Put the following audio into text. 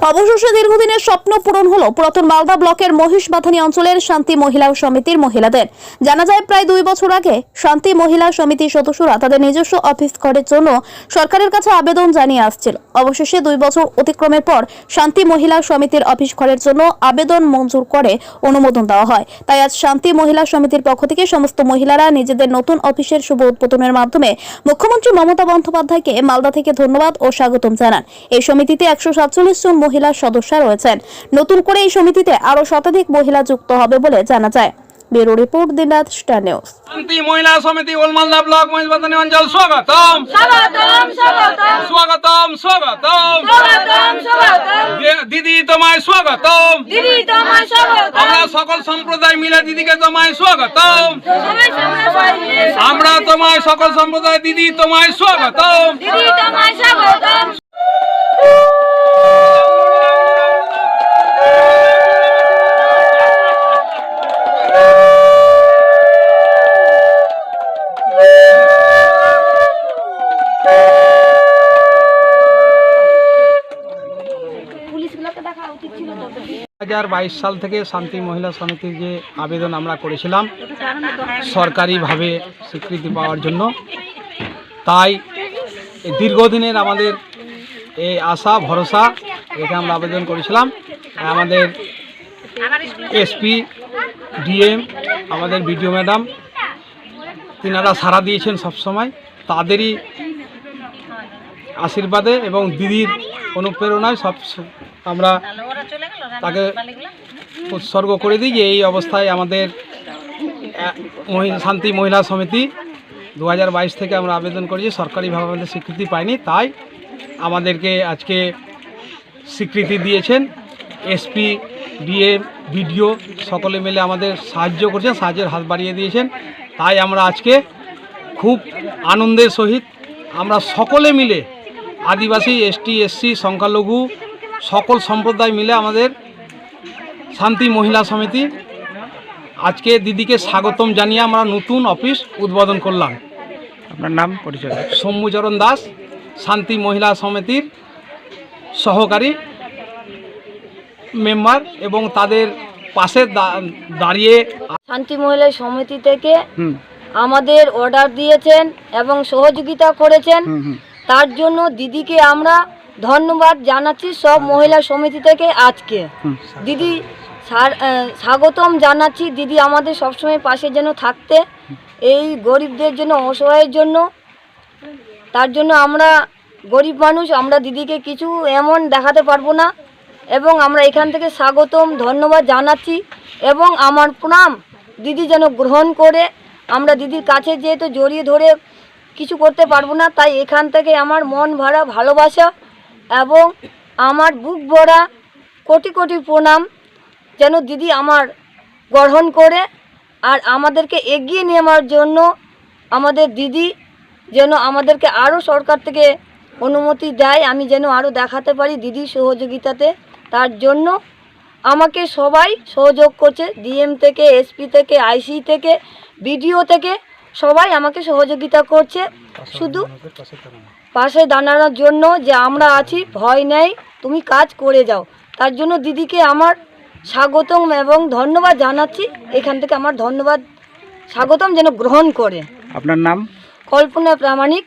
অবশেষে দীর্ঘদিনের স্বপ্ন পূরণ হলো পুরাতন মালদা ব্লকের মহিষবাথানী অঞ্চলের শান্তি মহিলা সমিতির মহিলাদের। জানা যায়, প্রায় 2 বছর আগে শান্তি মহিলা সমিতির সদস্যরা তাদের নিজস্ব অফিস ঘরের জন্য সরকারের কাছে আবেদন জানিয়ে আসছিল। অবশেষে 2 বছর অতিক্রমের পর শান্তি মহিলা সমিতির অফিস ঘরের জন্য আবেদন মঞ্জুর করে অনুমোদন দেওয়া হয়। তাই আজ শান্তি মহিলা সমিতির পক্ষ থেকে সমস্ত মহিলারা নিজেদের নতুন অফিসের শুভ উদ্বোধনের মাধ্যমে মুখ্যমন্ত্রী মমতা বন্দ্যোপাধ্যায়কে মালদা থেকে ধন্যবাদ ও স্বাগতম জানান। এই সমিতিতে 147 জন মহিলা সদস্য রয়েছেন। নতুন করে এই সমিতিতে আরো শতাধিক মহিলা যুক্ত হবে বলে জানা যায়। ব্যুরো রিপোর্ট, দিনরাত স্টার নিউজ। শান্তি মহিলা সমিতি ওল্ড মালদা ব্লক মহিষবাথানী অঞ্চল স্বাগতম স্বাগতম স্বাগতম স্বাগতম স্বাগতম স্বাগতম। দিদি তোমায় স্বাগতম, দিদি তোমায় স্বাগতম। আমরা সকল সম্প্রদায় মিলে দিদিকে তোমায় স্বাগতম। আমরা তোমায় সকল সম্প্রদায় দিদি তোমায় স্বাগতম, দিদি তোমায় স্বাগতম। সাল থেকে শান্তি মহিলা সমিতির যে আবেদন আমরা করেছিলাম সরকারিভাবে স্বীকৃতি পাওয়ার জন্য, তাই দীর্ঘদিনের আমাদের এই আশা ভরসা রেখে আমরা আবেদন করেছিলাম। আমাদের এসপি, ডিএম, আমাদের বিডিও ম্যাডাম তিনারা সাড়া দিয়েছেন সবসময়। তাদেরই আশীর্বাদে এবং দিদির অনুপ্রেরণায় সব আমরা তাকে উৎসর্গ করে দিই যে এই অবস্থায় আমাদের শান্তি মহিলা সমিতি 2022 থেকে আমরা আবেদন করেছি, সরকারিভাবে আমাদের স্বীকৃতি পাইনি, তাই আমাদেরকে আজকে স্বীকৃতি দিয়েছেন। এসপি, ডিএম, বিডিও সকলে মিলে আমাদের সাহায্য করছেন, সাহায্যের হাত বাড়িয়ে দিয়েছেন। তাই আমরা আজকে খুব আনন্দের সহিত আমরা সকলে মিলে আদিবাসী, এসটি, এসসি, সংখ্যালঘু সকল সম্প্রদায় মিলে আমাদের শান্তি মহিলা সমিতি আজকে দিদিকে স্বাগতম জানিয়ে আমরা নতুন অফিস উদ্বোধন করলাম। আপনার নাম, পরিচয়? সৌম্যচরণ দাস, শান্তি মহিলা সমিতির সহকারী মেম্বার এবং তাদের পাশে দাঁড়িয়ে শান্তি মহিলা সমিতি থেকে আমাদের অর্ডার দিয়েছেন এবং সহযোগিতা করেছেন। তার জন্য দিদিকে আমরা ধন্যবাদ জানাচ্ছি সব মহিলা সমিতি থেকে। আজকে দিদি স্বাগতম জানাচ্ছি। দিদি আমাদের সবসময় পাশে যেন থাকতে, এই গরিবদের জন্য, অসহায়ের জন্য। তার জন্য আমরা গরিব মানুষ, আমরা দিদিকে কিছু এমন দেখাতে পারবো না, এবং আমরা এখান থেকে স্বাগতম ধন্যবাদ জানাচ্ছি এবং আমার প্রণাম দিদি যেন গ্রহণ করে। আমরা দিদির কাছে যেহেতু জড়িয়ে ধরে কিছু করতে পারবো না, তাই এখান থেকে আমার মন ভরা ভালোবাসা এবং আমার বুক ভরা কোটি কোটি প্রণাম যেন দিদি আমার গ্রহণ করে। আর আমাদেরকে এগিয়ে নেওয়ার জন্য আমাদের দিদি যেন আমাদেরকে আরও সরকার থেকে অনুমতি দেয়, আমি যেন আরও দেখাতে পারি দিদির সহযোগিতাতে। তার জন্য আমাকে সবাই সহযোগ করছে, ডিএম থেকে, এসপি থেকে, আইসি থেকে, বিডিও থেকে, সবাই আমাকে সহযোগিতা করছে। শুধু পাশে দাঁড়ানোর জন্য যে আমরা আছি, ভয় নেই, তুমি কাজ করে যাও। তার জন্য দিদিকে আমার স্বাগতম এবং ধন্যবাদ জানাচ্ছি। এখান থেকে আমার ধন্যবাদ স্বাগতম যেন গ্রহণ করে। আপনার নাম? কল্পনা প্রামাণিক।